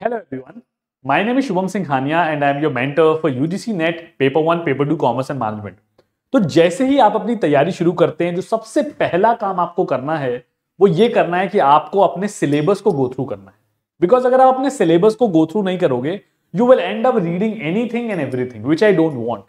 Hello everyone. My name is Shubham Singhania and I am your mentor for UGC NET Paper 1, Paper 2 Commerce and Management. तो जैसे ही आप अपनी तैयारी शुरू करते हैं जो सबसे पहला काम आपको करना है वो ये करना है कि आपको अपने सिलेबस को गो थ्रू करना है। बिकॉज अगर आप अपने सिलेबस को गो थ्रू नहीं करोगे you will and up reading anything and everything which I don't want.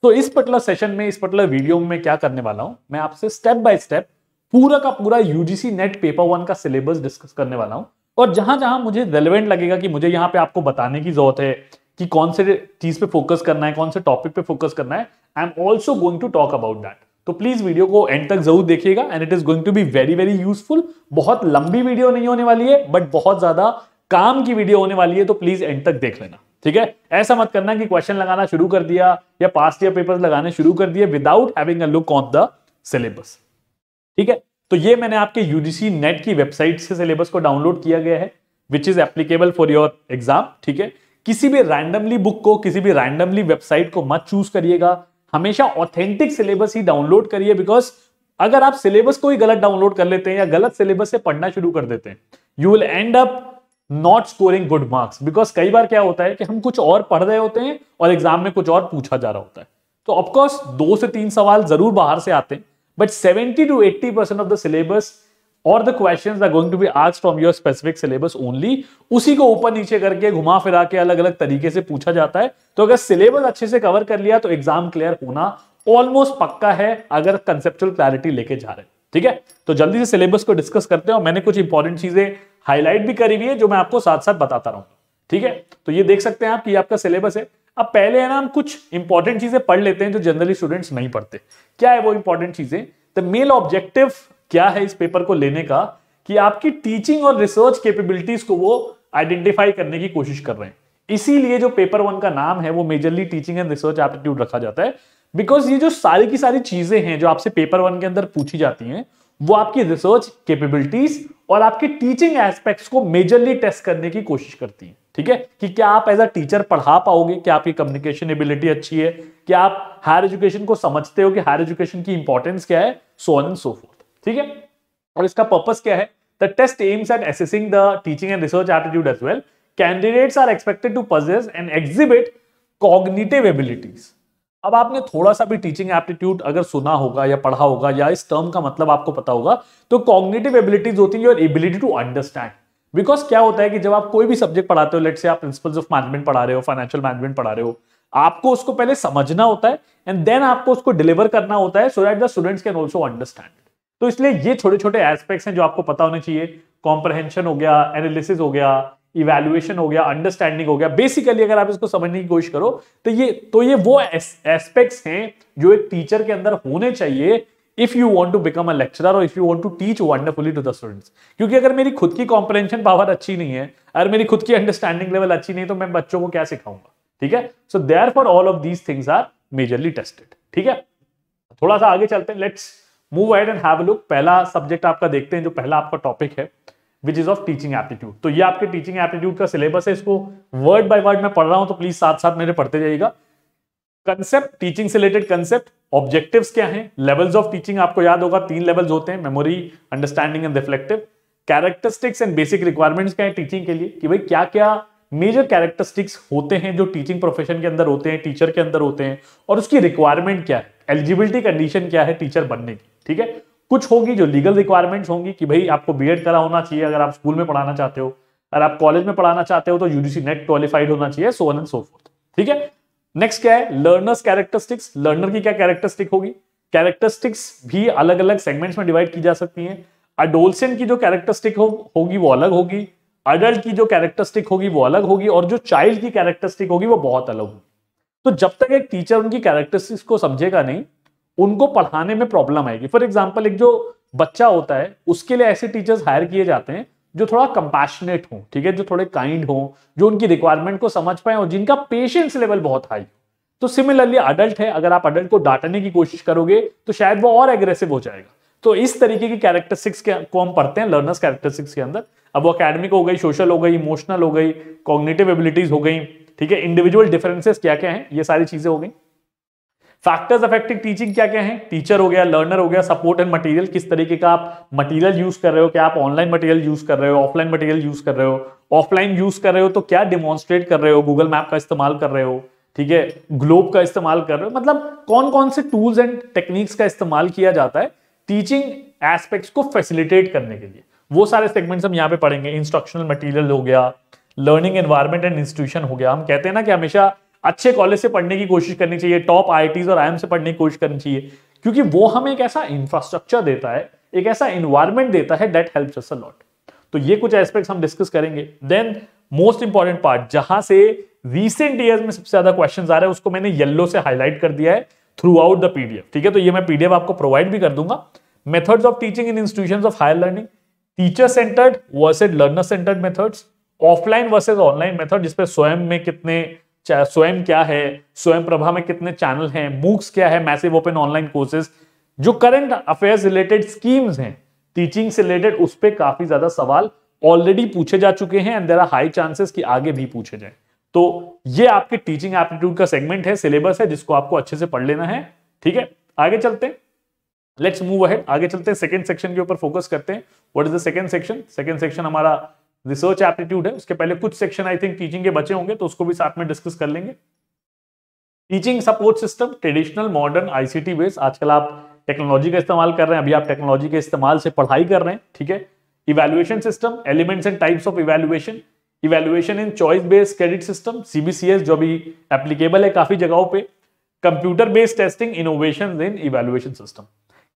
तो इस पर्टिकुलर सेशन में इस पर्टिकुलर वीडियो में क्या करने वाला हूं, मैं आपसे स्टेप बाय स्टेप पूरा का पूरा यूजीसी नेट पेपर 1 का सिलेबस डिस्कस करने वाला हूं और जहां जहां मुझे रेलेवेंट लगेगा कि मुझे यहां पे आपको बताने की जरूरत है कि कौन से चीज पे फोकस करना है, कौन से टॉपिक पे फोकस करना है, I am also going to talk about that. तो प्लीज वीडियो को एंड तक जरूर देखिएगा and it is going to be very very useful. बहुत लंबी वीडियो नहीं होने वाली है बट बहुत ज्यादा काम की वीडियो होने वाली है, तो प्लीज एंड तक देख लेना। ठीक है, ऐसा मत करना कि क्वेश्चन लगाना शुरू कर दिया या पास्ट ईयर पेपर्स लगाने शुरू कर दिए without having a look on the syllabus. ठीक है, तो ये मैंने आपके यूजीसी नेट की वेबसाइट से सिलेबस को डाउनलोड किया गया है which is applicable for your exam. ठीक है, किसी भी रैंडमली बुक को, किसी भी रैंडमली वेबसाइट को मत चूज करिएगा, हमेशा ऑथेंटिक सिलेबस ही डाउनलोड करिए। बिकॉज अगर आप सिलेबस को ही गलत डाउनलोड कर लेते हैं या गलत सिलेबस से पढ़ना शुरू कर देते हैं you will and up not scoring good marks. Because कई बार क्या होता है कि हम कुछ और पढ़ रहे होते हैं और एग्जाम में कुछ और पूछा जा रहा होता है। तो ऑफकोर्स 2 से 3 सवाल जरूर बाहर से आते हैं but 70 to 80% of the syllabus और the questions are going to be asked from your specific syllabus only. उसी को ऊपर नीचे करके घुमा फिरा के अलग अलग तरीके से पूछा जाता है। तो अगर सिलेबस अच्छे से कवर कर लिया तो एग्जाम क्लियर होना ऑलमोस्ट पक्का है अगर कंसेप्चुअल क्लैरिटी लेके जा रहे हैं। ठीक है, तो जल्दी से सिलेबस को डिस्कस करते हैं और मैंने कुछ इंपॉर्टेंट चीजें हाईलाइट भी करी हुई है जो मैं आपको साथ साथ बताता रहूंगा। ठीक है, तो ये देख सकते हैं आप कि आपका सिलेबस है। अब पहले है ना हम कुछ इंपॉर्टेंट चीजें पढ़ लेते हैं जो जनरली स्टूडेंट्स नहीं पढ़ते। क्या है वो इंपॉर्टेंट चीजें? द मेन ऑब्जेक्टिव क्या है इस पेपर को लेने का कि आपकी टीचिंग और रिसर्च कैपेबिलिटीज को वो आइडेंटिफाई करने की कोशिश कर रहे हैं। इसीलिए जो पेपर 1 का नाम है वो majorly teaching and research aptitude रखा जाता है। बिकॉज ये जो सारी की सारी चीजें हैं जो आपसे पेपर 1 के अंदर पूछी जाती हैं वो आपकी रिसर्च कैपेबिलिटीज और आपके टीचिंग एस्पेक्ट्स को मेजरली टेस्ट करने की कोशिश करती हैं। ठीक है, कि क्या आप एज अ टीचर पढ़ा पाओगे, क्या आपकी कम्युनिकेशन एबिलिटी अच्छी है, क्या आप हायर एजुकेशन को समझते हो कि हायर एजुकेशन की इंपॉर्टेंस क्या है, so on and so forth. ठीक है, और इसका पर्पस क्या है? The test aims at assessing the teaching and research aptitude as well. Candidates are expected to possess and exhibit cognitive abilities. अब आपने थोड़ा सा भी टीचिंग एप्टीट्यूड अगर सुना होगा या पढ़ा होगा या इस टर्म का मतलब आपको पता होगा तो कॉग्निटिव एबिलिटीज होती है your ability to understand. Because क्या होता है कि जब आप कोई भी सब्जेक्ट पढ़ाते हो, लेट से आप प्रिंसिपल्स ऑफ मैनेजमेंट पढ़ा रहे हो, फाइनेंशियल मैनेजमेंट पढ़ा रहे हो, आपको उसको पहले समझना होता है एंड देन आपको उसको डिलीवर करना होता है so that the students can also understand. तो इसलिए ये छोटे छोटे एस्पेक्ट्स हैं जो आपको पता होने चाहिए। कॉम्प्रहेंशन हो गया, एनालिसिस हो गया, इवैल्यूएशन हो गया, अंडरस्टैंडिंग हो गया। बेसिकली अगर आप इसको समझने की कोशिश करो तो ये वो एस्पेक्ट्स हैं जो एक टीचर के अंदर होने चाहिए if you want to become a lecturer और if you want to teach wonderfully to the students. क्योंकि अगर मेरी खुद की कॉम्प्रहेंशन पावर अच्छी नहीं है, अगर मेरी खुद की अंडरस्टैंडिंग लेवल अच्छी नहीं, तो मैं बच्चों को क्या सिखाऊंगा? ठीक है, so therefore all of these things are majorly tested. ठीक है, थोड़ा सा आगे चलते हैं, let's move ahead and have a look. पहला सब्जेक्ट आपका देखते हैं, जो पहला आपका टॉपिक है which is of teaching aptitude. तो ये आपके टीचिंग एप्टीट्यूड का सिलेबस है, इसको वर्ड बाय वर्ड में पढ़ रहा हूं तो प्लीज साथ साथ मेरे पढ़ते जाइएगा। कंसेप्ट, टीचिंग से रिलेटेड कंसेप्ट, ऑब्जेक्टिव्स क्या हैं, लेवल्स ऑफ टीचिंग आपको याद होगा 3 लेवल्स होते हैं, memory, understanding and reflective. Characteristics and basic requirements क्या है टीचिंग के लिए, कि भाई क्या क्या मेजर कैरेक्टरिस्टिक्स होते हैं जो टीचिंग प्रोफेशन के अंदर होते हैं, टीचर के अंदर होते हैं, और उसकी रिक्वायरमेंट क्या है, एलिजिबिलिटी कंडीशन क्या है टीचर बनने की। ठीक है, कुछ होगी जो लीगल रिक्वायरमेंट्स होंगी कि भाई आपको बीएड करा होना चाहिए अगर आप स्कूल में पढ़ाना चाहते हो, अगर आप कॉलेज में पढ़ाना चाहते हो तो यूजीसी नेट क्वालिफाइड होना चाहिए, सो ऑन एंड सो फोर्थ। ठीक है, नेक्स्ट क्या है? Learners characteristics. लर्नर की क्या कैरेक्टरिस्टिक होगी? कैरेक्टरिस्टिक्स भी अलग अलग सेगमेंट्स में डिवाइड की जा सकती हैं। अडोलसेंट की जो कैरेक्टरिस्टिक होगी वो अलग होगी, अडल्ट की जो कैरेक्टरिस्टिक होगी वो अलग होगी, और जो चाइल्ड की कैरेक्टरिस्टिक होगी वो बहुत अलग होगी। तो जब तक एक टीचर उनकी कैरेक्टरिस्टिक्स को समझेगा नहीं, उनको पढ़ाने में प्रॉब्लम आएगी। फॉर एग्जाम्पल, एक जो बच्चा होता है उसके लिए ऐसे टीचर्स हायर किए जाते हैं जो थोड़ा कंपैशनेट हो, ठीक है, जो थोड़े काइंड हो, जो उनकी रिक्वायरमेंट को समझ पाए और जिनका पेशेंस लेवल बहुत हाई। तो सिमिलरली अडल्ट है, अगर आप अडल्ट को डांटने की कोशिश करोगे तो शायद वो और एग्रेसिव हो जाएगा। तो इस तरीके की कैरेक्टरिस्टिक्स को हम पढ़ते हैं लर्नर्स कैरेक्टरिस्टिक्स के अंदर। अब वो एकेडमिक हो गई, सोशल हो गई, इमोशनल हो गई, कॉग्निटिव एबिलिटीज हो गई। ठीक है, इंडिविजुअल डिफरेंसेस क्या क्या हैं, ये सारी चीजें हो गई। फैक्टर्स अफेक्टिंग टीचिंग क्या क्या है? टीचर हो गया, लर्नर हो गया, सपोर्ट एंड मटेरियल, किस तरीके का आप मटेरियल यूज कर रहे हो, क्या आप ऑनलाइन मटेरियल यूज कर रहे हो, ऑफलाइन मटेरियल यूज कर रहे हो, ऑफलाइन यूज कर रहे हो तो क्या डिमॉन्स्ट्रेट कर रहे हो, गूगल मैप का इस्तेमाल कर रहे हो, ठीक है, ग्लोब का इस्तेमाल कर रहे हो, मतलब कौन कौन से टूल्स एंड टेक्निक्स का इस्तेमाल किया जाता है टीचिंग एस्पेक्ट्स को फैसिलिटेट करने के लिए, वो सारे सेगमेंट्स हम यहाँ पे पढ़ेंगे। इंस्ट्रक्शनल मटेरियल हो गया, लर्निंग एनवायरनमेंट एंड इंस्टीट्यूशन हो गया। हम कहते हैं ना कि हमेशा अच्छे कॉलेज से पढ़ने की कोशिश करनी चाहिए, टॉप आईआईटीज और आईएम से पढ़ने की कोशिश करनी चाहिए, क्योंकि वो हमें एक ऐसा इंफ्रास्ट्रक्चर देता है, एक ऐसा एनवायरनमेंट देता है that helps us a lot. तो ये कुछ एस्पेक्ट्स हम डिस्कस करेंगे। देन मोस्ट इंपॉर्टेंट पार्ट, जहां से रीसेंट ईयर्स में सबसे ज्यादा क्वेश्चंस आ रहे हैं, उसको मैंने येलो से हाईलाइट कर दिया है थ्रू आउट द पीडीएफ, ठीक है। तो ये मैं पीडीएफ आपको प्रोवाइड भी कर दूंगा। Methods of teaching in institutions of higher learning, teacher centred versus learner centred methods, offline versus online method, जिसपे स्वयं में कितने, स्वयं क्या है, स्वयं प्रभा में कितने चैनल हैं, मूक्स क्या है, मैसिव ओपन ऑनलाइन कोर्सेज, जो करंट अफेयर्स रिलेटेड स्कीम्स हैं टीचिंग से रिलेटेड, उस पे काफी ज्यादा सवाल ऑलरेडी पूछे जा चुके हैं and there are high chances कि आगे भी पूछे जाए। तो ये आपके टीचिंग एप्टीट्यूड का सेगमेंट है, सिलेबस है, जिसको आपको अच्छे से पढ़ लेना है, ठीक है। आगे चलते हैं, लेट्स मूव अहेड, आगे चलते हैं, सेकंड सेक्शन के ऊपर फोकस करते हैं। What is the second section? Second section हमारा रिसर्च एप्टीट्यूड है। उसके पहले कुछ सेक्शन आई थिंक टीचिंग के बचे होंगे, तो उसको भी साथ में डिस्कस कर लेंगे। Teaching support system, traditional, modern, ICT based. आजकल आप टेक्नोलॉजी का इस्तेमाल कर रहे हैं, अभी आप टेक्नोलॉजी के इस्तेमाल से पढ़ाई कर रहे हैं, ठीक है। Evaluation system, elements and types of evaluation, evaluation in choice based credit system, CBCS, जो भी एप्लीकेबल है काफी जगहों पे। Computer based testing, innovation in evaluation system,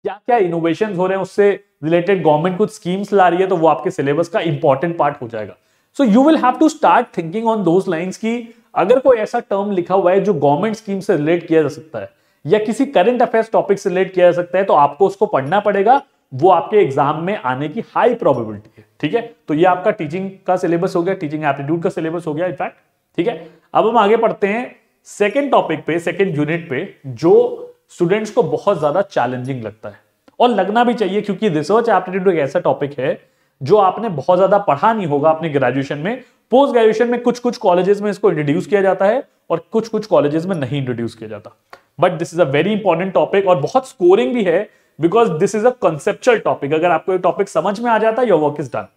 क्या क्या इनोवेशन हो रहे हैं, उससे रिलेटेड गवर्नमेंट कुछ स्कीम्स ला रही है, तो वो आपके सिलेबस का इंपॉर्टेंट पार्ट हो जाएगा। So you will have to start thinking on those lines की अगर कोई ऐसा टर्म लिखा हुआ है जो गवर्नमेंट स्कीम से रिलेट किया जा सकता है या किसी करंट अफेयर्स टॉपिक से रिलेट किया जा सकता है, तो आपको उसको पढ़ना पड़ेगा, वो आपके एग्जाम में आने की हाई प्रोबेबिलिटी है, ठीक है। तो ये आपका टीचिंग का सिलेबस हो गया, टीचिंग एप्टीट्यूड का सिलेबस हो गया इनफैक्ट, ठीक है। अब हम आगे पढ़ते हैं सेकेंड टॉपिक पे, सेकेंड यूनिट पे, जो स्टूडेंट्स को बहुत ज्यादा चैलेंजिंग लगता है और लगना भी चाहिए, क्योंकि रिसर्च एप्टीट्यूड एक ऐसा टॉपिक है जो आपने बहुत ज्यादा पढ़ा नहीं होगा अपने ग्रेजुएशन में। पोस्ट ग्रेजुएशन में कुछ कुछ कॉलेजेस में इसको इंट्रोड्यूस किया जाता है और कुछ कुछ कॉलेजेस में नहीं इंट्रोड्यूस किया जाता, but this is a very important topic और बहुत स्कोरिंग भी है, because this is a conceptual topic. अगर आपको ये टॉपिक समझ में आ जाता है, your work is done.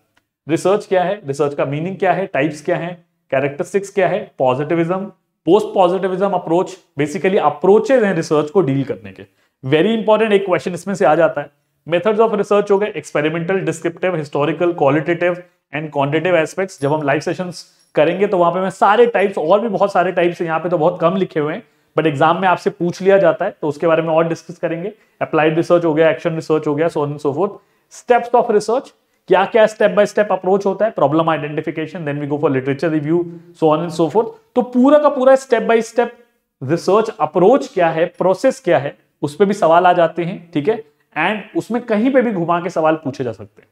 Research क्या है, रिसर्च का मीनिंग क्या है, टाइप्स क्या है, कैरेक्टरिस्टिक्स क्या है, positivism, post positivism approach, basically approaches हैं रिसर्च को डील करने के। वेरी इंपॉर्टेंट एक क्वेश्चन इसमें से आ जाता है। मेथड्स ऑफ रिसर्च हो गए, experimental, descriptive, historical, qualitative and quantitative aspects. जब हम लाइव सेशंस करेंगे तो वहां पे मैं सारे टाइप्स, और भी बहुत सारे टाइप्स हैं, यहाँ पे तो बहुत कम लिखे हुए हैं, बट एग्जाम में आपसे पूछ लिया जाता है, तो उसके बारे में और डिस्कस करेंगे। अप्लाइड रिसर्च हो गया, एक्शन रिसर्च हो गया, so on and so forth. Steps of research, क्या क्या स्टेप बाय स्टेप अप्रोच होता है, problem identification, then we go for literature review, so on and so forth. तो पूरा का पूरा step by step research approach क्या है, प्रोसेस क्या है, उस पर भी सवाल आ जाते हैं, ठीक है। एंड उसमें कहीं पे भी घुमा के सवाल पूछे जा सकते हैं।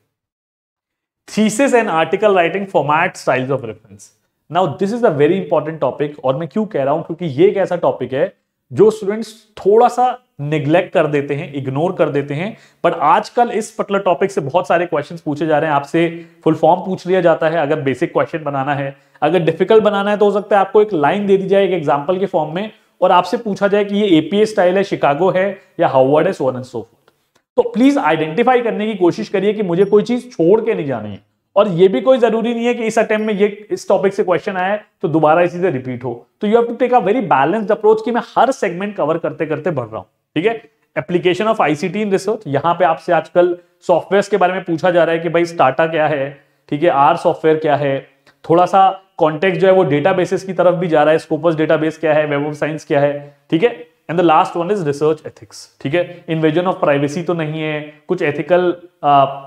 Thesis and article writing, format, styles of reference. Now this is a very important topic, और मैं क्यों कह रहा हूं, क्योंकि ये एक ऐसा टॉपिक है जो स्टूडेंट्स थोड़ा सा निग्लेक्ट कर देते हैं, इग्नोर कर देते हैं, बट आजकल इस पर्टिकुलर टॉपिक से बहुत सारे क्वेश्चंस पूछे जा रहे हैं। आपसे फुल फॉर्म पूछ लिया जाता है अगर बेसिक क्वेश्चन बनाना है, अगर डिफिकल्ट बनाना है तो हो सकता है आपको एक लाइन दे दी जाए एक एग्जाम्पल के फॉर्म में, और आपसे पूछा जाए कि ये एपीए स्टाइल है, शिकागो है या हार्वर्ड है, so on and so forth. तो प्लीज आइडेंटिफाई करने की कोशिश करिए कि मुझे कोई चीज छोड़ के नहीं जानी है, और ये भी कोई जरूरी नहीं है कि इस अटेम्प्ट में ये इस टॉपिक से क्वेश्चन आया है तो दोबारा इसी से रिपीट हो। तो you have to take a very balanced approach कि मैं हर सेगमेंट कवर करते करते बढ़ रहा हूं, ठीक है। Application of ICT in research, यहां पे आपसे आजकल सॉफ्टवेयर के बारे में पूछा जा रहा है कि भाई स्टार्टा क्या है, ठीक है, आर सॉफ्टवेयर क्या है, थोड़ा सा कॉन्टेक्स्ट जो है वो डेटाबेसेस की तरफ भी जा रहा है, स्कोपस डेटाबेस क्या है, वेब ऑफ साइंस क्या है, ठीक है। And the last one is research ethics, ठीक है। इन्वेजन ऑफ प्राइवेसी तो नहीं है, कुछ एथिकल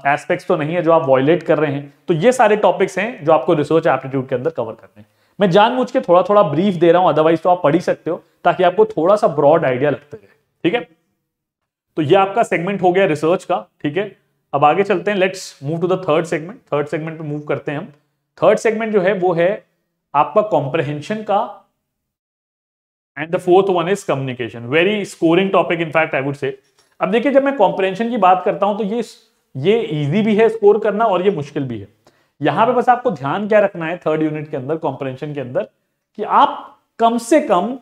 एस्पेक्ट्स तो नहीं है जो आप वॉयलेट कर रहे हैं। तो ये सारे टॉपिक्स हैं जो आपको रिसर्च एप्टीट्यूड के अंदर कवर करने हैं। मैं जानबूझ के थोड़ा थोड़ा ब्रीफ दे रहा हूं, अदरवाइज तो आप पढ़ ही सकते हो, ताकि आपको थोड़ा सा ब्रॉड आइडिया लगता है, ठीक है। तो ये आपका सेगमेंट हो गया रिसर्च का, ठीक है। अब आगे चलते हैं, let's move to the third segment. Third segment पे मूव करते हैं हम। थर्ड सेगमेंट जो है वो है आपका कॉम्प्रहेंशन का, and the fourth one is communication. Very scoring topic in fact I would say. अब देखिए, जब मैं कॉम्प्रहेंशन की बात करता हूं तो ये इजी भी है स्कोर करना और ये मुश्किल भी है। यहां पे बस आपको ध्यान क्या रखना है थर्ड यूनिट के अंदर, कॉम्प्रहेंशन के अंदर, कि आप कम से कम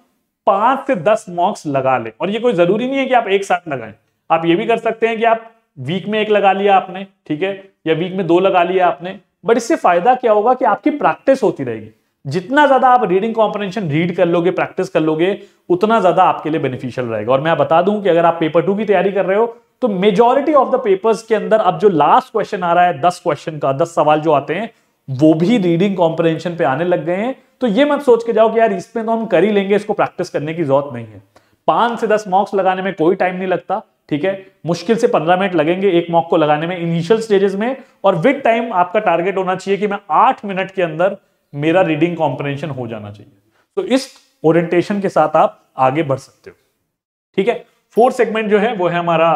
5 से 10 मॉक्स लगा लें। और ये कोई जरूरी नहीं है कि आप एक साथ लगाएं, आप ये भी कर सकते हैं कि आप वीक में एक लगा लिया आपने, ठीक है, या वीक में 2 लगा लिया आपने। बट इससे फायदा क्या होगा कि आपकी प्रैक्टिस होती रहेगी। जितना ज्यादा आप रीडिंग कॉम्प्रिहेंशन रीड कर लोगे, प्रैक्टिस कर लोगे, उतना ज्यादा आपके लिए बेनिफिशियल रहेगा। और मैं बता दूं कि अगर आप पेपर 2 की तैयारी कर रहे हो तो मेजॉरिटी ऑफ द पेपर्स के अंदर अब जो लास्ट क्वेश्चन आ रहा है 10 क्वेश्चन का, 10 सवाल जो आते हैं वो भी रीडिंग कॉम्प्रिहेंशन पे आने लग गए हैं। तो ये मत सोच के जाओ कि यार इसमें तो हम कर ही लेंगे, इसको प्रैक्टिस करने की जरूरत नहीं है। 5 से 10 मॉक्स लगाने में कोई टाइम नहीं लगता, ठीक है, मुश्किल से 15 मिनट लगेंगे एक मॉक को लगाने में इनिशियल स्टेजेस में। और विद टाइम आपका टारगेट होना चाहिए कि मैं 8 मिनट के अंदर मेरा रीडिंग कॉम्प्रिहेंशन हो जाना चाहिए। तो इस ओरिएंटेशन के साथ आप आगे बढ़ सकते हो, ठीक है। 4th सेगमेंट जो है वो है हमारा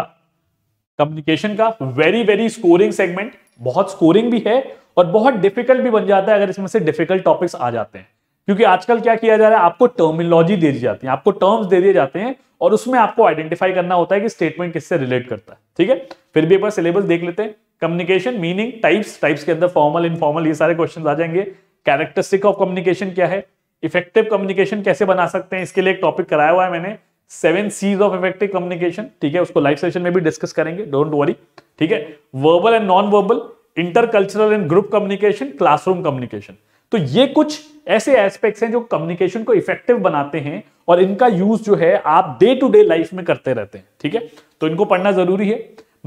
कम्युनिकेशन का, वेरी वेरी स्कोरिंग सेगमेंट। बहुत स्कोरिंग भी है और बहुत डिफिकल्ट भी बन जाता है अगर इसमें से डिफिकल्ट टॉपिक्स आ जाते हैं। क्योंकि आजकल क्या किया जा रहा है, आपको टर्मिनोलॉजी दे दी जाती है, आपको टर्म्स दे दिए जाते हैं और उसमें आपको आइडेंटिफाई करना होता है कि स्टेटमेंट किससे रिलेट करता है, ठीक है। फिर भी एक बार सिलेबस देख लेते हैं। कम्युनिकेशन मीनिंग, टाइप्स के अंदर फॉर्मल, इनफॉर्मल, ये सारे क्वेश्चन आ जाएंगे। कैरेक्टरिस्टिक ऑफ कम्युनिकेशन क्या है, इफेक्टिव कम्युनिकेशन कैसे बना सकते हैं, इसके लिए एक टॉपिक कराया हुआ है मैंने, 7 C's ऑफ इफेक्टिव कम्युनिकेशन, ठीक है, उसको लाइव सेशन में भी डिस्कस करेंगे, डोंट वरी, ठीक है। Verbal and non verbal, intercultural and group communication, classroom communication. तो ये कुछ ऐसे एस्पेक्ट्स हैं जो कम्युनिकेशन को इफेक्टिव बनाते हैं और इनका यूज जो है आप डे टू डे लाइफ में करते रहते हैं, ठीक है, तो इनको पढ़ना जरूरी है।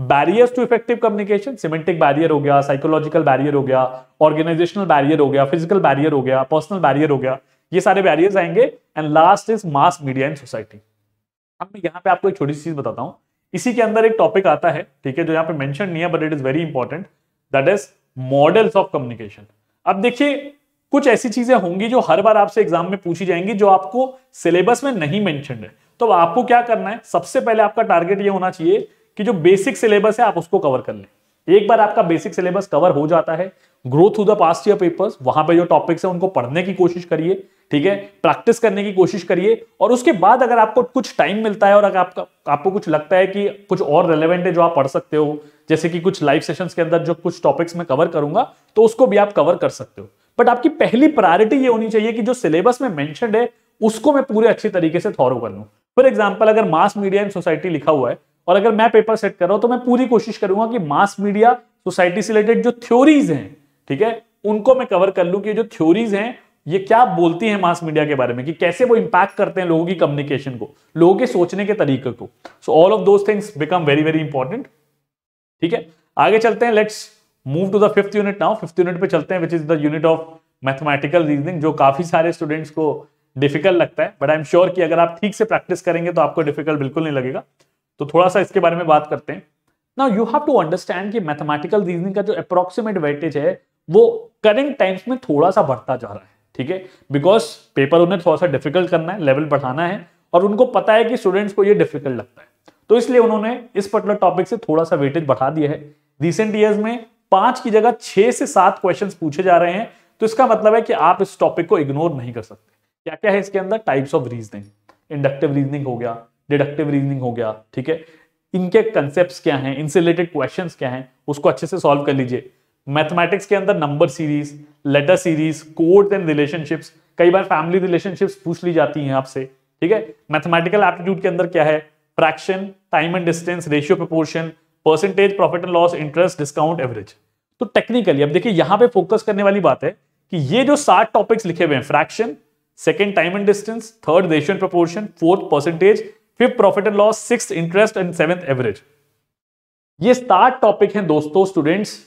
Barriers to effective communication, semantic barrier हो गया, साइकोलॉजिकल बैरियर हो गया, ऑर्गेनाइजेशनल बैरियर हो गया, फिजिकल बैरियर हो गया, पर्सनल बैरियर हो गया, ये सारे बैरियर्स आएंगे। And last is mass media in society. अब मैं यहाँ पे आपको एक छोटी सी चीज बताता हूं, इसी के अंदर एक टॉपिक आता है, ठीक है, जो यहाँ पे मेंशन नहीं है but it is very important, that is models of communication. अब देखिए कुछ ऐसी चीजें होंगी जो हर बार आपसे एग्जाम में पूछी जाएंगी जो आपको सिलेबस में नहीं मेंशन है। तो आपको क्या करना है, सबसे पहले आपका टारगेट ये होना चाहिए कि जो बेसिक सिलेबस है आप उसको कवर कर लें। एक बार आपका बेसिक सिलेबस कवर हो जाता है, grow through the past year papers, वहां पे जो टॉपिक्स है उनको पढ़ने की कोशिश करिए, ठीक है, प्रैक्टिस करने की कोशिश करिए। और उसके बाद अगर आपको कुछ टाइम मिलता है और अगर आपको कुछ लगता है कि कुछ और रेलेवेंट है जो आप पढ़ सकते हो, जैसे कि कुछ लाइव सेशंस के अंदर जो कुछ टॉपिक्स मैं कवर करूंगा, तो उसको भी आप कवर कर सकते हो। बट आपकी पहली प्रायोरिटी ये होनी चाहिए कि जो सिलेबस में मेंशन्ड है उसको मैं पूरे अच्छी तरीके से थॉरो कर लूं। फॉर एग्जांपल अगर मास मीडिया इन सोसाइटी लिखा हुआ है और अगर मैं पेपर सेट कर रहा हूं तो मैं पूरी कोशिश करूंगा कि मास मीडिया सोसाइटी से रिलेटेड जो थ्योरीज हैं, ठीक है, उनको मैं कवर कर लूं कि जो थ्योरीज हैं ये क्या बोलती हैं मास मीडिया के बारे में, कि कैसे वो इंपैक्ट करते हैं लोगों की कम्युनिकेशन को, लोगों के सोचने के तरीके को। So all of those things become very very important, ठीक है। आगे चलते हैं, let's move to the 5th unit now. 5th unit पे चलते हैं, which is the unit of mathematical reasoning, जो काफी सारे स्टूडेंट्स को डिफिकल्ट लगता है, बट आई एम श्योर कि अगर आप ठीक से प्रैक्टिस करेंगे तो आपको डिफिकल्ट बिल्कुल नहीं लगेगा। तो थोड़ा सा इसके बारे में बात करते हैं। Now you have to understand कि मैथमेटिकल रीजनिंग का जो अप्रोक्सीमेट वेटेज है वो करंट टाइम्स में थोड़ा सा बढ़ता जा रहा है, ठीक है, बिकॉज पेपर उन्हें थोड़ा सा डिफिकल्ट करना है, लेवल बढ़ाना है, और उनको पता है कि स्टूडेंट्स को ये डिफिकल्ट लगता है, तो इसलिए उन्होंने इस पर्टिकुलर टॉपिक से थोड़ा सा वेटेज बढ़ा दिया है। रिसेंट ईयर्स में 5 की जगह 6 से 7 क्वेश्चंस पूछे जा रहे हैं, तो इसका मतलब है कि आप इस टॉपिक को इग्नोर नहीं कर सकते। क्या क्या है इसके अंदर, types of reasoning, inductive reasoning हो गया, डिडक्टिव रीजनिंग हो गया, ठीक है, इनके कंसेप्ट्स क्या हैं, इनसे रिलेटेड क्वेश्चंस क्या हैं, उसको अच्छे से सॉल्व कर लीजिए। मैथमेटिक्स के अंदर number series, letter series, codes and relationships, कई बार फैमिली रिलेशनशिप्स पूछ ली जाती हैं आपसे, ठीक है। मैथमेटिकल एप्टीट्यूड के अंदर क्या है, fraction, time and distance, ratio proportion, percentage, profit and loss, interest, discount, average. तो टेक्निकली अब देखिए यहां पे फोकस करने वाली बात है कि ये जो 7 टॉपिक्स लिखे हुए हैं, fraction, second time and distance, third ratio and proportion, fourth percentage, fifth profit and loss, sixth interest and seventh average, ये 7 टॉपिक हैं दोस्तों स्टूडेंट्स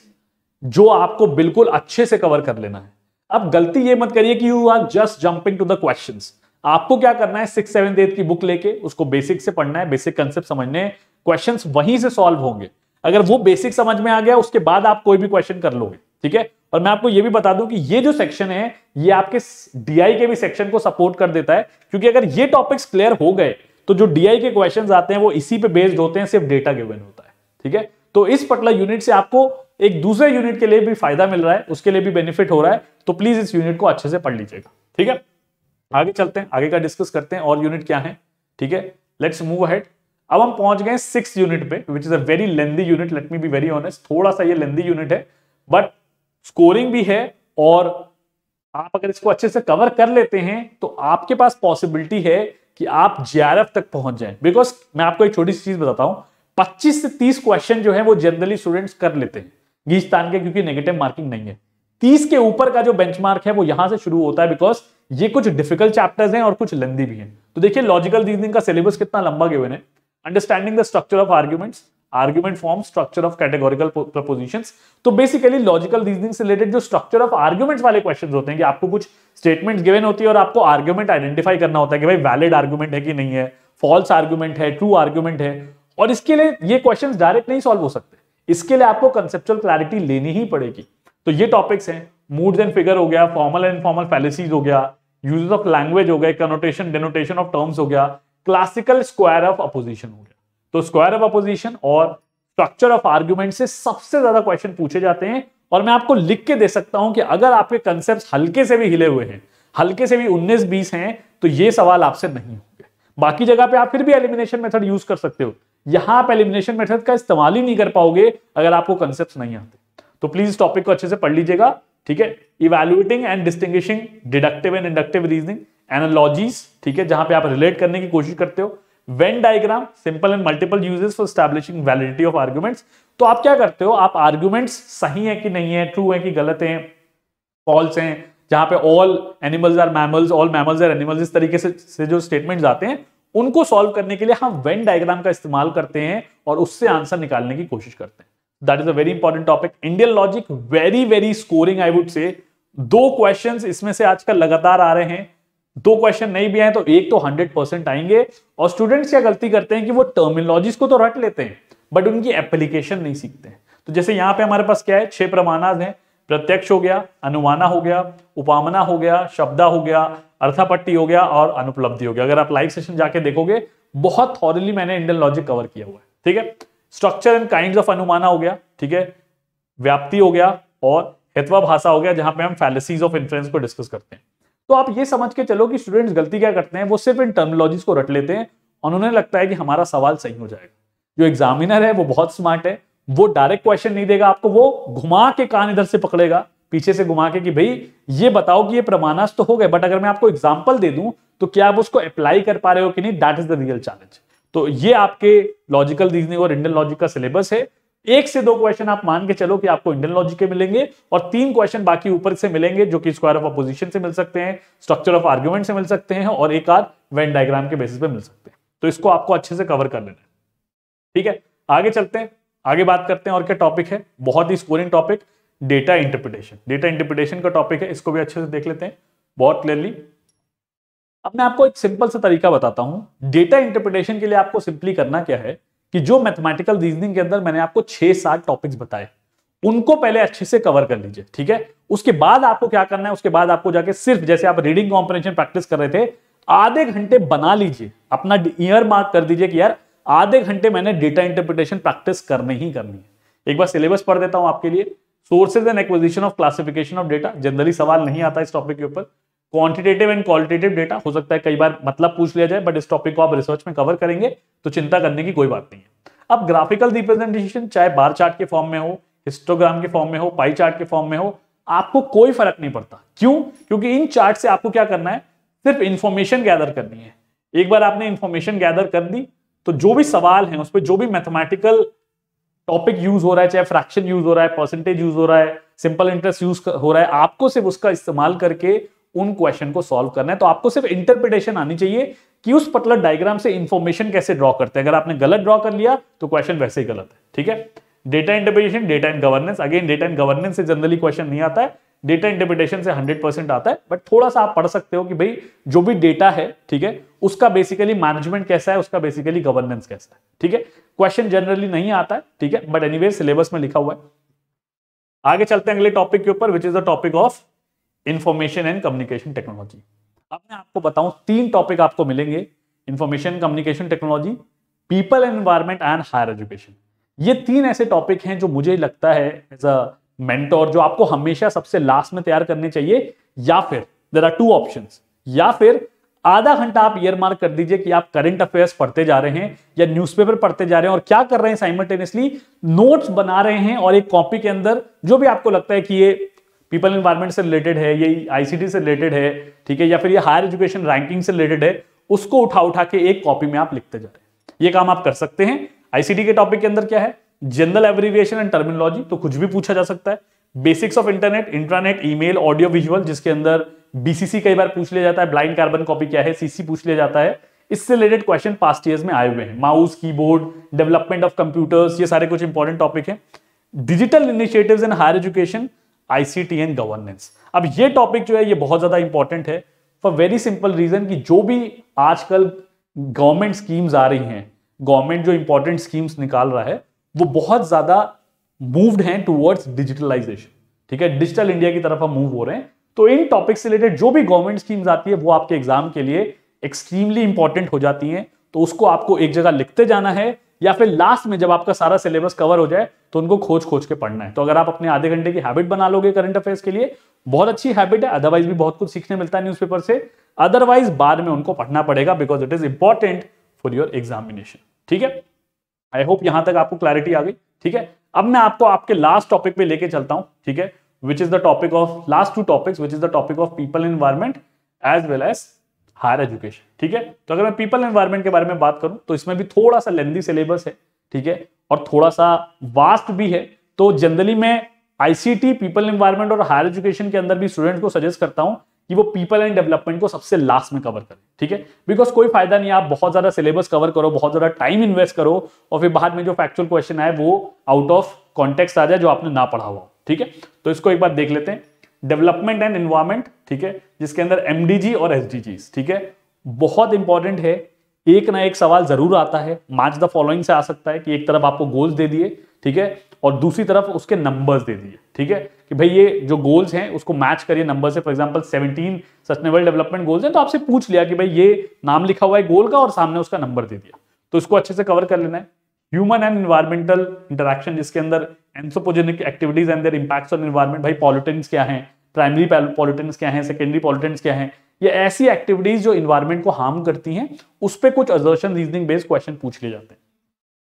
जो आपको बिल्कुल अच्छे से कवर कर लेना है। अब गलती ये मत करिए कि you are just jumping to the questions. आपको क्या करना है, 6th 7th 8th की बुक लेके उसको बेसिक से पढ़ना है, बेसिक कंसेप्ट समझने हैं, क्वेश्चंस वहीं से सॉल्व होंगे। अगर वो बेसिक समझ में आ गया उसके बाद आप कोई भी क्वेश्चन कर लोगे, ठीक है। और मैं आपको ये भी बता दूं कि ये जो सेक्शन है ये आपके डीआई के भी सेक्शन को सपोर्ट कर देता है, क्योंकि अगर ये टॉपिक्स क्लियर हो गए तो जो डीआई के क्वेश्चंस आते हैं वो इसी पे बेस्ड होते हैं, सिर्फ डेटा गिवन होता है, ठीक है। तो इस पर्टिकुलर यूनिट से आपको एक दूसरे यूनिट के लिए भी फायदा मिल रहा है, उसके लिए भी बेनिफिट हो रहा है, तो प्लीज इस यूनिट को अच्छे से पढ़ लीजिएगा, ठीक है। आगे चलते हैं, आगे का डिस्कस करते हैं और यूनिट क्या है, ठीक है। Let's move ahead. अब हम पहुंच गए 6th यूनिट पे, which is a very lengthy unit, let me be very honest, थोड़ा सा ये लेंथी यूनिट है बट स्कोरिंग भी है, और आप अगर इसको अच्छे से कवर कर लेते हैं तो आपके पास पॉसिबिलिटी है कि आप जेआरएफ तक पहुंच जाएं। बिकॉज मैं आपको एक छोटी सी चीज बताता हूं, 25 से 30 क्वेश्चन जो है वो जनरली स्टूडेंट्स कर लेते हैं घींच तान के, क्योंकि नेगेटिव मार्किंग नहीं है। 30 के ऊपर का जो बेंचमार्क है वो यहां से शुरू होता है, बिकॉज ये कुछ डिफिकल्ट चैप्टर्स हैं और कुछ लेंदी भी हैं। तो देखिए लॉजिकल रीजनिंग का सिलेबस कितना लंबा गिवन है। Understanding the structure of arguments, argument form, structure of categorical propositions. तो बेसिकली लॉजिकल रीजनिंग से रिलेटेड जो स्ट्रक्चर ऑफ आर्ग्यूमेंट्स वाले क्वेश्चंस होते हैं कि आपको कुछ स्टेटमेंट्स गिवन होती है और आपको आर्ग्यूमेंट आइडेंटिफाई करना होता है कि भाई वैलिड आर्ग्यूमेंट है कि नहीं है, फॉल्स आर्ग्यूमेंट है, ट्रू आर्ग्यूमेंट है। और इसके लिए ये क्वेश्चंस डायरेक्ट नहीं सॉल्व हो सकते, इसके लिए आपको कंसेप्चुअल क्लैरिटी लेनी ही पड़ेगी। तो ये टॉपिक्स हैं, मूड्स एंड फिगर हो गया, फॉर्मल एंड इनफॉर्मल फैलेसीज हो गया, यूजेस ऑफ लैंग्वेज हो गया, कनोटेशन डेनोटेशन ऑफ टर्म्स हो गया, क्लासिकल स्क्वायर ऑफ अपोजिशन हो गया। तो स्क्वायर ऑफ अपोजिशन और स्ट्रक्चर ऑफ आर्ग्यूमेंट से सबसे ज्यादा क्वेश्चन पूछे जाते हैं। और मैं आपको लिख के दे सकता हूं कि अगर आपके कंसेप्ट हल्के से भी हिले हुए हैं, हल्के से भी 19-20 हैं, तो ये सवाल आपसे नहीं होंगे। बाकी जगह पे आप फिर भी एलिमिनेशन मेथड यूज कर सकते हो, यहां आप एलिमिनेशन मेथड का इस्तेमाल ही नहीं कर पाओगे अगर आपको कंसेप्ट नहीं आते। तो प्लीज इस टॉपिक को अच्छे से पढ़ लीजिएगा, ठीक है। Evaluating and distinguishing deductive and inductive reasoning, analogies, ठीक है, जहां पे आप रिलेट करने की कोशिश करते हो, Venn diagram, simple and multiple uses for establishing validity of arguments. तो आप क्या करते हो, आप आर्ग्यूमेंट्स सही है कि नहीं है, ट्रू है कि गलत है, फॉल्स हैं, जहां पे all animals are mammals, all mammals are animals, इस तरीके से जो स्टेटमेंट्स आते हैं उनको सॉल्व करने के लिए हम वेन डायग्राम का इस्तेमाल करते हैं और उससे आंसर निकालने की कोशिश करते हैं। That is a very important topic. Indian logic very very scoring, I would say 2 questions इसमें से आजकल लगातार आ रहे हैं। 2 क्वेश्चन नहीं भी आए तो एक तो 100% आएंगे। और स्टूडेंट्स क्या गलती करते हैं कि वो टर्मिनोलॉजीज को तो रट लेते हैं बट उनकी एप्लीकेशन नहीं सीखते हैं। तो जैसे यहां पे हमारे पास क्या है, 6 प्रमाणाज हैं, प्रत्यक्ष हो गया, अनुमाना हो गया, उपामना हो गया, शब्दा हो गया, अर्थापट्टी हो गया और अनुपलब्धि हो गया। अगर आप लाइव सेशन जाके देखोगे बहुत थॉरली मैंने इंडियन लॉजिक कवर किया हुआ है, ठीक है। स्ट्रक्चर एंड काइंड्स ऑफ अनुमाना हो गया, ठीक है, व्याप्ति हो गया और हेत्वाभाषा हो गया, जहां पे हम फैलेसीज ऑफ इन्फ्लुएंस को डिस्कस करते हैं। तो आप ये समझ के चलो कि स्टूडेंट्स गलती क्या करते हैं, वो सिर्फ इन टर्मिनोलॉजीज को रट लेते हैं और उन्हें लगता है कि हमारा सवाल सही हो जाएगा। जो एग्जामिनर है वो बहुत स्मार्ट है, वो डायरेक्ट क्वेश्चन नहीं देगा आपको, वो घुमा के कान इधर से पकड़ेगा, पीछे से घुमा के कि भाई ये बताओ कि ये प्रमाणास तो हो गए बट अगर मैं आपको एग्जांपल दे दूं तो क्या आप उसको अप्लाई कर पा रहे हो कि नहीं, that is the real challenge. तो ये आपके लॉजिकल रीजनिंग और इंडियन लॉजिक का सिलेबस है। 1 से 2 क्वेश्चन आप मान के चलो कि आपको इंडियन लॉजिक के मिलेंगे और 3 क्वेश्चन बाकी ऊपर से मिलेंगे जो कि स्क्वायर ऑफ अपोजिशन से मिल सकते हैं, स्ट्रक्चर ऑफ आर्ग्यूमेंट से मिल सकते हैं और एक आध वेन डायग्राम के बेसिस पे मिल सकते हैं। तो इसको आपको अच्छे से कवर कर लेना है, ठीक है। आगे चलते हैं, आगे बात करते हैं और क्या टॉपिक है, बहुत ही scoring topic, data interpretation. Data interpretation का टॉपिक है, इसको भी अच्छे से देख लेते हैं बहुत क्लियरली। अब मैं आपको एक सिंपल सा तरीका बताता हूं। डेटा इंटरप्रिटेशन के लिए आपको सिंपली करना क्या है कि जो मैथमेटिकल रीजनिंग के अंदर मैंने आपको 6-7 टॉपिक्स बताए उनको पहले अच्छे से कवर कर लीजिए, ठीक है। उसके बाद आपको क्या करना है, उसके बाद आपको जाके सिर्फ जैसे आप रीडिंग कॉम्प्रिहेंशन प्रैक्टिस कर रहे थे, आधे घंटे बना लीजिए, अपना ईयर मार्क कर दीजिए कि यार आधे घंटे मैंने डेटा इंटरप्रिटेशन प्रैक्टिस करनी ही करनी है। एक बार सिलेबस पढ़ देता हूं आपके लिए। Sources and acquisition of classification of data, generally सवाल नहीं आता इस टॉपिक के ऊपर। क्वांटिटेटिव एंड क्वालिटेटिव डेटा, हो सकता है कई बार मतलब पूछ लिया जाए बट इस टॉपिक को आप रिसर्च में कवर करेंगे तो चिंता करने की कोई बात नहीं है। अब ग्राफिकल रिप्रेजेंटेशन, चाहे बार चार्ट के फॉर्म में हो, हिस्टोग्राम के फॉर्म में हो, पाई चार्ट के फॉर्म में हो, आपको कोई फर्क नहीं पड़ता। क्यों? क्योंकि इन चार्ट से आपको क्या करना है, सिर्फ इंफॉर्मेशन गैदर करनी है। एक बार आपने इंफॉर्मेशन गैदर कर दी तो जो भी सवाल है उस पर जो भी मैथमेटिकल टॉपिक यूज हो रहा है, चाहे फ्रैक्शन यूज हो रहा है, परसेंटेज यूज हो रहा है, सिंपल इंटरेस्ट यूज हो रहा है, आपको सिर्फ उसका इस्तेमाल करके उन क्वेश्चन को सॉल्व करना है। तो आपको सिर्फ इंटरप्रिटेशन आनी चाहिए कि उस पर्टिकुलर डायग्राम से इंफॉर्मेशन कैसे ड्रॉ करते हैं। अगर आपने गलत ड्रॉ कर लिया तो क्वेश्चन वैसे ही गलत है, ठीक है। Data interpretation, data and governance, again data and governance से जनरली क्वेश्चन नहीं आता है, डेटा इंटरप्रिटेशन से 100% आता है, बट थोड़ा सा आप पढ़ सकते हो कि भाई जो भी डेटा है, ठीक है, उसका बेसिकली मैनेजमेंट कैसा है, उसका बेसिकली गवर्नेंस कैसा है, ठीक है। क्वेश्चन जनरली नहीं आता है, ठीक है, बट एनीवे सिलेबस में लिखा हुआ है। आगे चलते हैं अगले टॉपिक के ऊपर, which is the topic of information and communication technology. अब मैं आपको बताऊं 3 टॉपिक आपको मिलेंगे, information communication technology, people and environment and higher education. ये 3 ऐसे टॉपिक हैं जो मुझे लगता है एज अ मेंटोर जो आपको हमेशा सबसे लास्ट में तैयार करने चाहिए, या फिर देयर आर 2 ऑप्शंस, या फिर आधा घंटा आप ईयर मार्क कर दीजिए कि आप करंट अफेयर्स पढ़ते जा रहे हैं या न्यूज़पेपर पढ़ते जा रहे हैं और क्या कर रहे हैं, साइमल्टेनियसली नोट्स बना रहे हैं और एक कॉपी के अंदर जो भी आपको लगता है कि ये पीपल एनवायरमेंट से रिलेटेड है, ये आईसीटी से रिलेटेड है, ठीक है, या फिर ये हायर एजुकेशन रैंकिंग से रिलेटेड है, उसको उठा उठा के एक कॉपी में आप लिखते जा रहे हैं। ये काम आप कर सकते हैं। आईसीटी के टॉपिक के अंदर क्या है, जनरल एब्रिविएशन एंड टर्मिनोलॉजी, तो कुछ भी पूछा जा सकता है। Basics of internet, intranet, email, audio visual, जिसके अंदर बीसीसी कई बार पूछ लिया जाता है, ब्लाइंड कार्बन कॉपी क्या है, सीसी पूछ लिया जाता है। इससे रिलेटेड क्वेश्चन पास्ट ईयर्स में आए हुए हैं। Mouse, keyboard, development of computers, ये सारे कुछ इंपॉर्टेंट टॉपिक हैं। Digital initiatives in higher education, ICT and governance. अब ये टॉपिक जो है ये बहुत ज्यादा इंपॉर्टेंट है फॉर वेरी सिंपल रीजन कि जो भी आजकल गवर्नमेंट स्कीम्स आ रही हैं, गवर्नमेंट जो इंपॉर्टेंट स्कीम्स निकाल रहा है वो बहुत ज्यादा मूव्ड हैं टुवर्ड्स डिजिटलाइजेशन। ठीक है, डिजिटल इंडिया की तरफ हम मूव हो रहे हैं। तो इन टॉपिक से रिलेटेड जो भी गवर्नमेंट स्कीम्स आती है वो आपके एग्जाम के लिए एक्सट्रीमली इंपॉर्टेंट हो जाती हैं। तो उसको आपको एक जगह लिखते जाना है या फिर लास्ट में जब आपका सारा सिलेबस कवर हो जाए तो उनको खोज खोज के पढ़ना है। तो अगर आप अपने आधे घंटे की हैबिट बना लोगे करंट अफेयर्स के लिए, बहुत अच्छी हैबिट है। अदरवाइज भी बहुत कुछ सीखने मिलता है न्यूज़पेपर से। अदरवाइज बाद में उनको पढ़ना पड़ेगा because it is important for your examination. ठीक है, आई होप यहां तक आपको क्लैरिटी आ गई। ठीक है, अब मैं आपको आपके लास्ट टॉपिक पे लेके चलता हूं। ठीक है, which is the topic of last 2 topics, which is the topic of people environment as well as higher education. ठीक है, तो अगर मैं पीपल एनवायरमेंट के बारे में बात करूं तो इसमें भी थोड़ा सा लेंथी सिलेबस है। ठीक है, और थोड़ा सा वास्ट भी है। तो जनरली मैं आईसीटी, पीपल एनवायरमेंट और हायर एजुकेशन के अंदर भी स्टूडेंट को सजेस्ट करता हूं कि वो पीपल एंड डेवलपमेंट को सबसे लास्ट में कवर करें। ठीक है, बिकॉज कोई फायदा नहीं आप बहुत ज्यादा सिलेबस कवर करो, बहुत ज्यादा टाइम इन्वेस्ट करो और फिर बाद में जो फैक्चुअल क्वेश्चन आए वो आउट ऑफ कॉन्टेक्स्ट आ जाए जो आपने ना पढ़ा हुआ। ठीक है, तो इसको एक बार देख लेते हैं। डेवलपमेंट एंड एनवायरमेंट, ठीक है, जिसके अंदर एमडीजी और एसडीजीज। ठीक है, बहुत इंपॉर्टेंट है। एक ना एक सवाल जरूर आता है, मैच द फॉलोइंग से आ सकता है कि एक तरफ आपको गोल्स दे दिए, ठीक है, और दूसरी तरफ उसके नंबर्स दे दिए। ठीक है, कि भाई ये जो गोल्स हैं उसको मैच करिए नंबर से। For example 17 sustainable development goals हैं तो आपसे पूछ लिया कि भाई ये नाम लिखा हुआ है गोल का और सामने उसका नंबर दे दिया, तो इसको अच्छे से कवर कर लेना है। ह्यूमन एंड एनवायरमेंटल इंटरेक्शन, जिसके अंदर anthropogenic activities and their impacts on environment, भाई पॉल्यूटेंट्स क्या हैं, प्राइमरी पॉल्यूटेंट्स क्या हैं, सेकेंडरी पॉल्यूटेंट्स क्या हैं, ये ऐसी एक्टिविटीज जो एनवायरमेंट को हार्म करती हैं, उस पे कुछ असर्शन रीजनिंग बेस्ड क्वेश्चन पूछ लिए जाते हैं।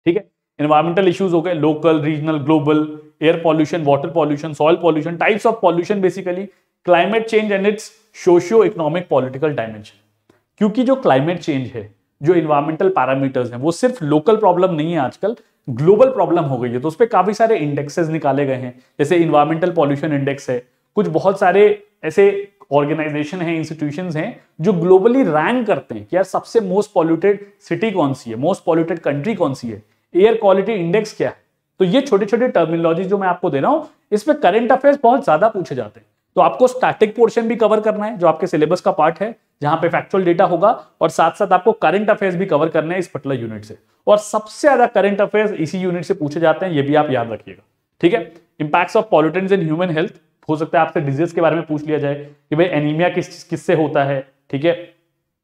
ठीक है, एनवायरमेंटल इश्यूज हो गए, local, regional, global, air pollution, water pollution, soil pollution, types of pollution, basically climate change and it's socio economic political dimension. क्योंकि जो क्लाइमेट चेंज है, जो इन्वायरमेंटल पैरामीटर्स हैं, वो सिर्फ लोकल प्रॉब्लम नहीं है, आजकल ग्लोबल प्रॉब्लम हो गई है। तो उस पर काफी सारे इंडेक्सेस निकाले गए हैं, जैसे इन्वायरमेंटल पॉल्यूशन इंडेक्स है, कुछ बहुत सारे ऐसे ऑर्गेनाइजेशन है, इंस्टीट्यूशंस हैं जो ग्लोबली रैंक करते हैं कि यार सबसे मोस्ट पॉल्यूटेड सिटी कौन सी है, मोस्ट पॉल्यूटेड कंट्री कौन सी है, एयर क्वालिटी इंडेक्स क्या है। तो ये छोटे छोटे टर्मिनोलॉजी जो मैं आपको दे रहा हूं, इसमें करंट अफेयर्स बहुत ज्यादा पूछे जाते हैं। तो आपको स्टैटिक पोर्शन भी कवर करना है जो आपके सिलेबस का पार्ट है, जहां पे फैक्चुअल डेटा होगा, और साथ साथ आपको करंट अफेयर्स भी कवर करने हैं इस पर्टिकुलर यूनिट से। और सबसे ज्यादा करंट अफेयर्स इसी यूनिट से पूछे जाते हैं, ये भी आप याद रखिएगा। ठीक है, impacts of pollutants in human health, हो सकता है आपसे डिजीज के बारे में पूछ लिया जाए कि भाई एनीमिया किससे होता है, ठीक है,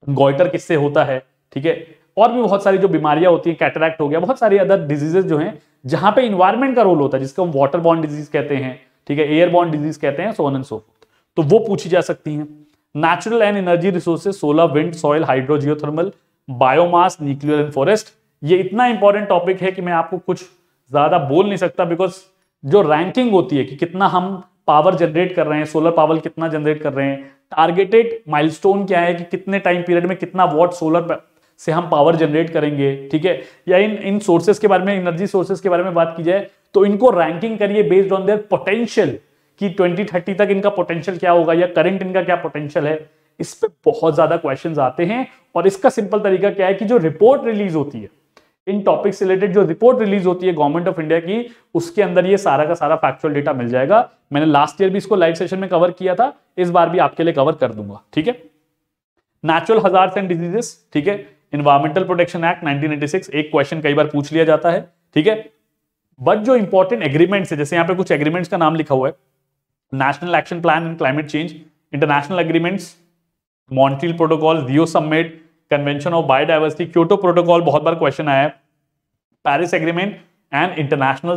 गॉइटर किससे होता है, ठीक है, और भी बहुत सारी जो बीमारियां होती हैं, कैटरैक्ट हो गया, बहुत सारी अदर डिजीजेस जो हैं जहां पे इन्वायरमेंट का रोल होता है, जिसको हम वाटर बॉर्न डिजीज कहते हैं, ठीक है, एयर बॉर्न डिजीज कहते हैं, सो ऑन एंड सो फोर्थ, तो वो पूछी जा सकती हैं। Natural and energy resources, solar, wind, soil, hydro, geothermal, biomass, nuclear and forest. ये इतना इंपॉर्टेंट टॉपिक है कि मैं आपको कुछ ज्यादा बोल नहीं सकता, बिकॉज जो रैंकिंग होती है कि कितना हम पावर जनरेट कर रहे हैं, सोलर पावर कितना जनरेट कर रहे हैं, टारगेटेड माइलस्टोन क्या है कि कितने टाइम पीरियड में कितना वॉट सोलर से हम पावर जनरेट करेंगे, ठीक है, या इन सोर्सेज के बारे में, एनर्जी सोर्सेज के बारे में बात की जाए तो इनको रैंकिंग करिए बेस्ड ऑन देयर पोटेंशियल कि 2030 तक इनका पोटेंशियल क्या होगा या करंट इनका क्या पोटेंशियल है। इस पे बहुत ज्यादा क्वेश्चंस आते हैं और इसका सिंपल तरीका क्या है कि जो रिपोर्ट रिलीज होती है इन टॉपिक से रिलेटेड, जो रिपोर्ट रिलीज होती है गवर्नमेंट ऑफ इंडिया की, उसके अंदर ये सारा का सारा फैक्चुअल डेटा मिल जाएगा। मैंने लास्ट ईयर भी इसको लाइव सेशन में कवर किया था, इस बार भी आपके लिए कवर कर दूंगा। ठीक है, नेचुरल हजार्ड्स एंड डिजीजेस, ठीक है, एनवायरमेंटल प्रोटेक्शन एक्ट 1986, एक क्वेश्चन कई बार पूछ लिया जाता है। ठीक है, बट जो इंपॉर्टेंट एग्रीमेंट्स है, जैसे यहां पे कुछ एग्रीमेंट्स का नाम लिखा हुआ है, national action plan in climate change, international agreements, Montreal protocol, Rio summit, convention of biodiversity, Kyoto protocol, बहुत बार क्वेश्चन आया है, Paris agreement and international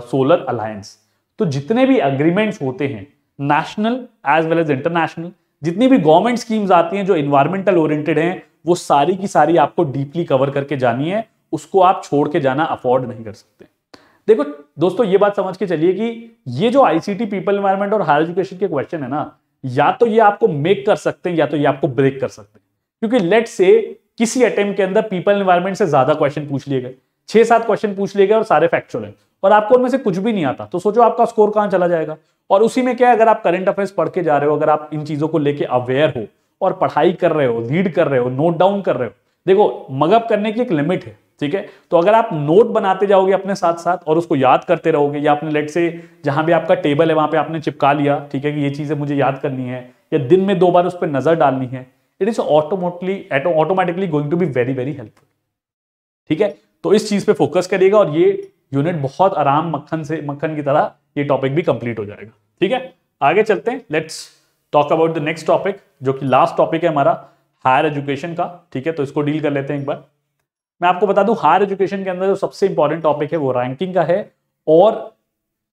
solar alliance. तो जितने भी एग्रीमेंट्स होते हैं national as well as international, जितनी भी गवर्नमेंट स्कीम्स आती हैं जो इन्वायरमेंटल ओरिएंटेड हैं, वो सारी की सारी आपको डीपली कवर करके जानी है, उसको आप छोड़ के जाना अफोर्ड नहीं कर सकते। देखो दोस्तों, ये बात समझ के चलिए कि ये जो आईसीटी, पीपल एनवायरमेंट और हायर एजुकेशन के क्वेश्चन है ना, या तो ये आपको मेक कर सकते हैं या तो ये आपको ब्रेक कर सकते हैं। क्योंकि लेट से किसी अटेम्प्ट के अंदर पीपल एनवायरमेंट से ज्यादा क्वेश्चन पूछ लिए गए, 6-7 क्वेश्चन पूछ लिए गए और सारे फैक्चुअल है, और आपको उनमें से कुछ भी नहीं आता, तो सोचो आपका स्कोर कहां चला जाएगा। और उसी में क्या है, अगर आप करंट अफेयर्स पढ़ के जा रहे हो, अगर आप इन चीजों को लेके अवेयर हो और पढ़ाई कर रहे हो, रीड कर रहे हो, नोट डाउन कर रहे हो, देखो मगअप करने की एक लिमिट है, ठीक है। तो अगर आप नोट बनाते जाओगे अपने साथ साथ और उसको याद करते रहोगे, या आपने लेट से जहां भी आपका टेबल है वहां पे आपने चिपका लिया, ठीक है, कि ये चीजें मुझे याद करनी है, या दिन में 2 बार उस पर नजर डालनी है, it is automatically going to be very very helpful, ठीक है। तो इस चीज पे फोकस करिएगा और ये यूनिट बहुत आराम मक्खन की तरह ये टॉपिक भी कंप्लीट हो जाएगा, ठीक है। आगे चलते हैं, let's talk about the next topic, जो कि लास्ट टॉपिक है हमारा हायर एजुकेशन का, ठीक है। तो इसको डील कर लेते हैं एक बार। मैं आपको बता दूं, हायर एजुकेशन के अंदर जो सबसे इंपॉर्टेंट टॉपिक है वो रैंकिंग का है और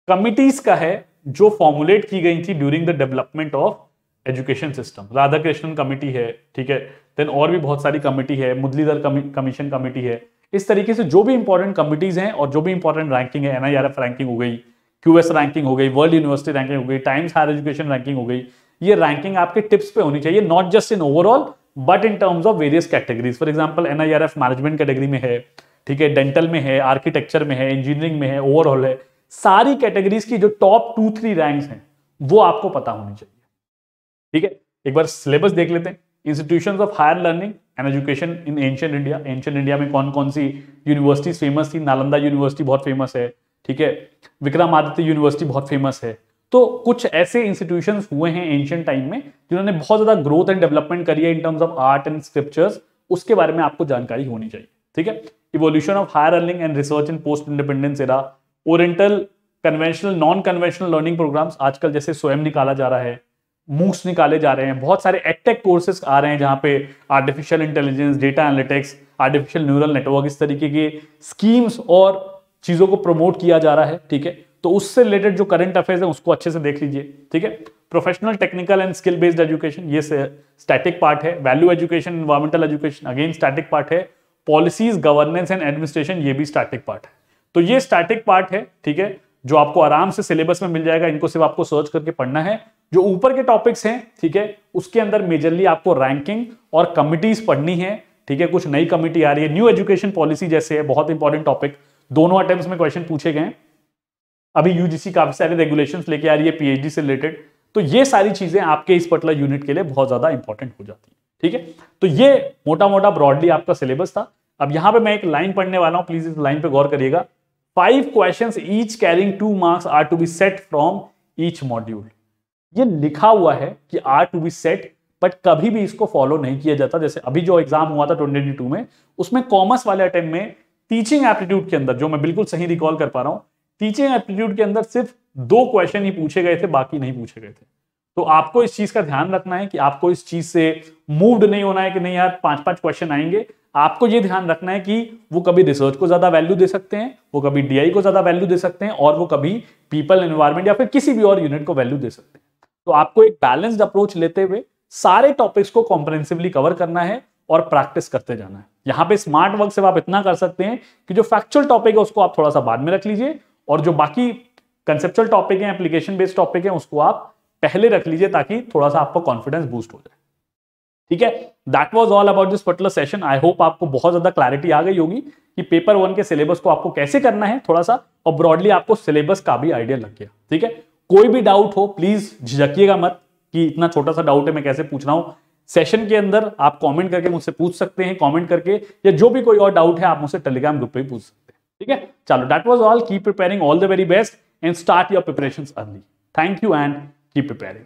कमिटीज का है, जो फॉर्मुलेट की गई थी during the development of education system. Radhakrishnan committee है, ठीक है, देन और भी बहुत सारी कमिटी है, मुरलीधर कमीशन कमिटी है। इस तरीके से जो भी इंपॉर्टेंट कमिटीज हैं और जो भी इंपॉर्टेंट रैंकिंग है, NIRF रैंकिंग हो गई, QS रैंकिंग हो गई, वर्ल्ड यूनिवर्सिटी रैंकिंग हो गई, टाइम्स हायर एजुकेशन रैंकिंग हो गई, ये रैंकिंग आपके टिप्स पे होनी चाहिए, not just in overall but in terms of various categories. For example NIRF management category में है, ठीक है, डेंटल में है, आर्किटेक्चर में है, इंजीनियरिंग में है, ओवरऑल है, सारी कैटेगरीज की जो टॉप 2-3 रैंक्स हैं वो आपको पता होनी चाहिए, ठीक है। एक बार सिलेबस देख लेते हैं। Institutions of higher learning and education in ancient India. Ancient India में कौन कौन सी यूनिवर्सिटीज फेमस थी? नालंदा यूनिवर्सिटी बहुत फेमस है, ठीक है, विक्रमादित्य यूनिवर्सिटी बहुत फेमस है। तो कुछ ऐसे इंस्टीट्यूशंस हुए हैं एंशिएंट टाइम में जिन्होंने बहुत ज्यादा ग्रोथ एंड डेवलपमेंट करी है in terms of art and scriptures, उसके बारे में आपको जानकारी होनी चाहिए, ठीक है। Evolution of higher learning and research in post independence era, oriental conventional non conventional learning programs, आजकल जैसे स्वयं निकाला जा रहा है, मूक्स निकाले जा रहे हैं, बहुत सारे एडटेक कोर्सेज आ रहे हैं जहां पे artificial intelligence, data analytics, artificial neural network, इस तरीके के स्कीम्स और चीजों को प्रमोट किया जा रहा है, ठीक है। तो उससे रिलेटेड जो करंट अफेयर्स है उसको अच्छे से देख लीजिए, ठीक है। Professional technical and skill based education, ये स्टैटिक पार्ट है। Value education, environmental education, again static part है। पॉलिसीज, गवर्नेंस एंड एडमिनिस्ट्रेशन, ये भी स्टैटिक पार्ट है। तो ये स्टैटिक पार्ट है, ठीक है, जो आपको आराम से सिलेबस में मिल जाएगा, इनको सिर्फ आपको सर्च करके पढ़ना है। जो ऊपर के टॉपिक्स हैं, ठीक है, उसके अंदर मेजरली आपको रैंकिंग और कमिटीज पढ़नी है, ठीक है। कुछ नई कमिटी आ रही है, न्यू एजुकेशन पॉलिसी जैसे है, बहुत इंपॉर्टेंट टॉपिक, दोनों अटेम्प्ट्स में क्वेश्चन पूछे गए। अभी यूजीसी काफी सारे रेगुलेशंस लेके आ रही है पीएचडी से रिलेटेड, तो ये सारी चीजें आपके इस पर्टिकुलर यूनिट के लिए बहुत ज्यादा इंपॉर्टेंट हो जाती है, ठीक है। तो ये मोटा मोटा ब्रॉडली आपका सिलेबस था। अब यहां पे मैं एक लाइन पढ़ने वाला हूं, प्लीज इस लाइन पे गौर करिएगा। 5 questions each carrying 2 marks are to be set from each module. ये लिखा हुआ है कि are to be set, but कभी भी इसको फॉलो नहीं किया जाता। जैसे अभी जो एग्जाम हुआ था 2022 में, उसमें कॉमर्स वाले अटेम्प्ट में टीचिंग एप्टीट्यूड के अंदर, जो मैं बिल्कुल सही रिकॉल कर पा रहा हूं, टीचिंग एप्टीट्यूड के अंदर सिर्फ 2 क्वेश्चन ही पूछे गए थे, बाकी नहीं पूछे गए थे। तो आपको इस चीज का ध्यान रखना है कि आपको इस चीज से मूव्ड नहीं होना है कि नहीं यार 5-5 क्वेश्चन आएंगे। आपको यह ध्यान रखना है कि वो कभी रिसर्च को ज्यादा वैल्यू दे सकते हैं, वो कभी डीआई को ज्यादा वैल्यू दे सकते हैं, और वो कभी पीपल एनवायरमेंट या फिर किसी भी और यूनिट को वैल्यू दे सकते हैं। तो आपको एक बैलेंस्ड अप्रोच लेते हुए सारे टॉपिक्स को कॉम्प्रिहेंसिवली कवर करना है और प्रैक्टिस करते जाना है। यहां पे स्मार्ट वर्क से आप इतना कर सकते हैं कि जो फैक्चुअल टॉपिक है उसको आप थोड़ा सा बाद में रख लीजिए, और जो बाकी कंसेप्चुअल टॉपिक है, एप्लीकेशन बेस्ड टॉपिक है, उसको आप पहले रख लीजिए, ताकि थोड़ा सा आपको कॉन्फिडेंस बूस्ट हो जाए, ठीक है। That was all about this particular session. I hope आपको बहुत ज्यादा क्लैरिटी आ गई होगी कि पेपर 1 के सिलेबस को आपको कैसे करना है थोड़ा सा, और ब्रॉडली आपको सिलेबस का भी आइडिया लग गया, ठीक है। कोई भी डाउट हो प्लीज झिझकिएगा मत कि इतना छोटा सा डाउट है मैं कैसे पूछ रहा हूं। सेशन के अंदर आप कमेंट करके मुझसे पूछ सकते हैं, कमेंट करके, या जो भी कोई और डाउट है आप मुझसे टेलीग्राम ग्रुप पे भी पूछ सकते हैं, ठीक है। चलो, that was all. Keep preparing, all the very best and start your preparations early. Thank you and keep preparing.